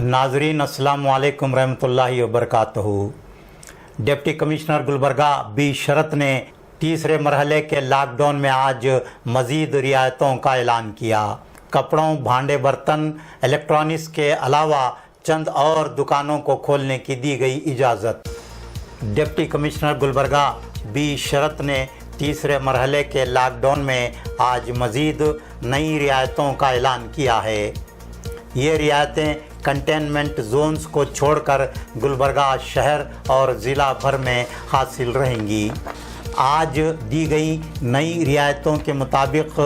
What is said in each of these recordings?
नाजरीन अस्सलाम वालेकुम रहमतुल्लाहि व बरकातहू। डिप्टी कमिश्नर गुलबर्गा बी शरत ने तीसरे मरहले के लॉकडाउन में आज मज़ीद रियायतों का ऐलान किया। कपड़ों, भांडे बर्तन, इलेक्ट्रॉनिक्स के अलावा चंद और दुकानों को खोलने की दी गई इजाज़त। डिप्टी कमिश्नर गुलबर्गा बी शरत ने तीसरे मरहले के लॉकडाउन में आज मज़ीद नई रियायतों का ऐलान किया है। ये रियायतें कंटेनमेंट जोन्स को छोड़कर गुलबर्गा शहर और ज़िला भर में हासिल रहेंगी। आज दी गई नई रियायतों के मुताबिक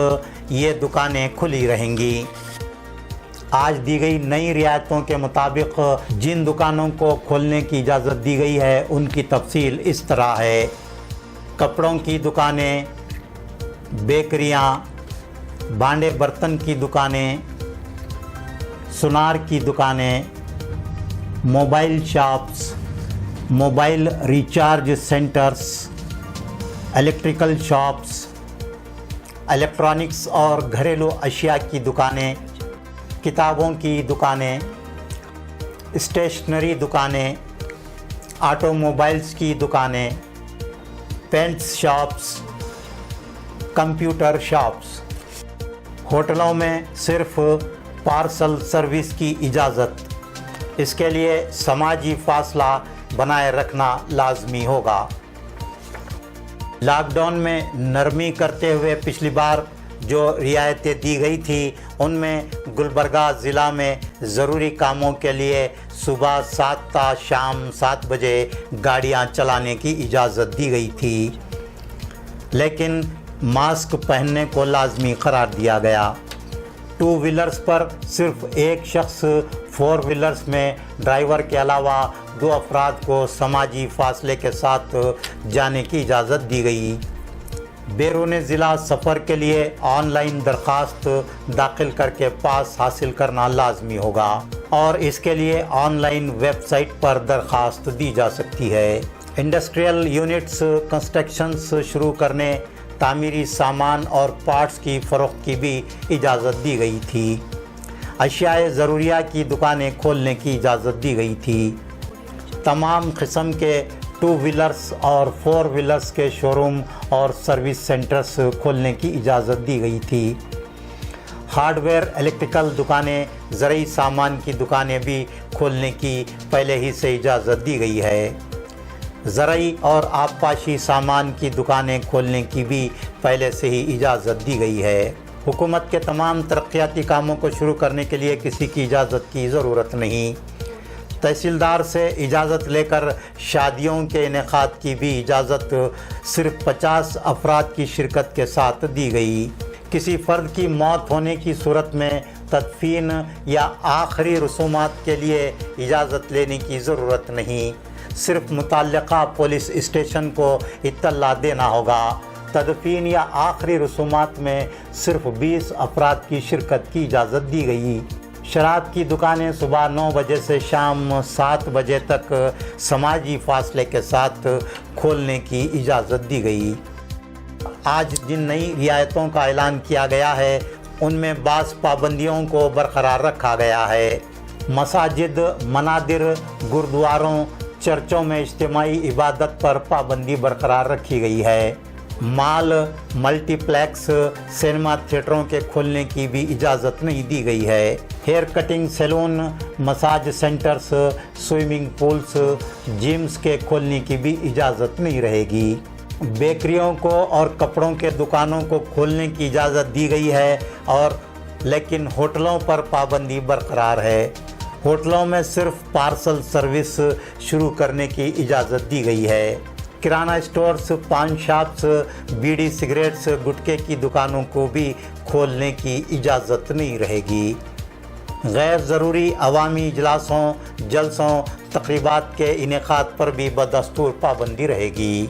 ये दुकानें खुली रहेंगी। आज दी गई नई रियायतों के मुताबिक जिन दुकानों को खोलने की इजाज़त दी गई है उनकी तफसील इस तरह है। कपड़ों की दुकानें, बेकरियां, भांडे बर्तन की दुकानें, सुनार की दुकानें, mobile shops, mobile recharge centres, electrical shops, electronics और घरेलू अशिया की दुकानें, किताबों की दुकानें, स्टेशनरी दुकानें, ऑटोमोबाइल्स की दुकानें, पेंट्स शॉप्स, कंप्यूटर शॉप्स। होटलों में सिर्फ पार्सल सर्विस की इजाज़त। इसके लिए समाजी फासला बनाए रखना लाजमी होगा। लॉकडाउन में नरमी करते हुए पिछली बार जो रियायतें दी गई थी उनमें गुलबर्गा ज़िला में ज़रूरी कामों के लिए सुबह 7 ता शाम 7 बजे गाड़ियां चलाने की इजाज़त दी गई थी, लेकिन मास्क पहनने को लाजमी करार दिया गया। 2 व्हीलर्स पर सिर्फ एक शख्स, 4 व्हीलर्स में ड्राइवर के अलावा 2 अफराद को समाजी फासले के साथ जाने की इजाज़त दी गई। बैरून ज़िला सफ़र के लिए ऑनलाइन दरख्वास्त दाखिल करके पास हासिल करना लाजमी होगा और इसके लिए ऑनलाइन वेबसाइट पर दरख्वास्त दी जा सकती है। इंडस्ट्रियल यूनिट्स, कंस्ट्रक्शंस शुरू करने, तामीरी सामान और पार्ट्स की फ़रोख्त की भी इजाज़त दी गई थी। अशियाए ज़रूरिया की दुकानें खोलने की इजाज़त दी गई थी। तमाम किस्म के 2 व्हीलर्स और 4 व्हीलर्स के शोरूम और सर्विस सेंटर्स खोलने की इजाज़त दी गई थी। हार्डवेयर, इलेक्ट्रिकल दुकानें, ज़रूरी सामान की दुकानें भी खोलने की पहले ही से इजाज़त दी गई है। ज़रूरी और आबपाशी सामान की दुकानें खोलने की भी पहले से ही इजाज़त दी गई है। हुकूमत के तमाम तरक्याती कामों को शुरू करने के लिए किसी की इजाज़त की ज़रूरत नहीं। तहसीलदार से इजाज़त लेकर शादियों के इनेकाद की भी इजाज़त सिर्फ 50 अफराद की शिरकत के साथ दी गई। किसी फ़र्द की मौत होने की सूरत में तदफीन या आखिरी रसूमात के लिए इजाज़त लेने की ज़रूरत नहीं। सिर्फ मुतल्लिका पुलिस स्टेशन को इत्तला देना होगा। तदफीन या आखिरी रसूमात में सिर्फ 20 अफराद की शिरकत की इजाज़त दी गई। शराब की दुकानें सुबह 9 बजे से शाम 7 बजे तक समाजी फासले के साथ खोलने की इजाज़त दी गई। आज जिन नई रियायतों का ऐलान किया गया है उनमें बाज़ पाबंदियों को बरकरार रखा गया है। मसाजिद, मनादिर, गुरुद्वारों, चर्चों में इज्तिमाई इबादत पर पाबंदी बरकरार रखी गई है। मॉल, मल्टीप्लेक्स, सिनेमा थिएटरों के खोलने की भी इजाज़त नहीं दी गई है। Hair cutting salon, massage centres, swimming pools, gyms के खोलने की भी इजाज़त नहीं रहेगी। बेकरियों को और कपड़ों के दुकानों को खोलने की इजाज़त दी गई है और लेकिन होटलों पर पाबंदी बरकरार है। होटलों में सिर्फ पार्सल सर्विस शुरू करने की इजाज़त दी गई है। किराना स्टोर्स, पान शॉप्स, बीड़ी सिगरेट्स, गुटखे की दुकानों को भी खोलने की इजाज़त नहीं रहेगी। गैर ज़रूरी अवामी इजलासों, जलसों, तकरीबात के इनेकाद पर भी बदस्तूर पाबंदी रहेगी।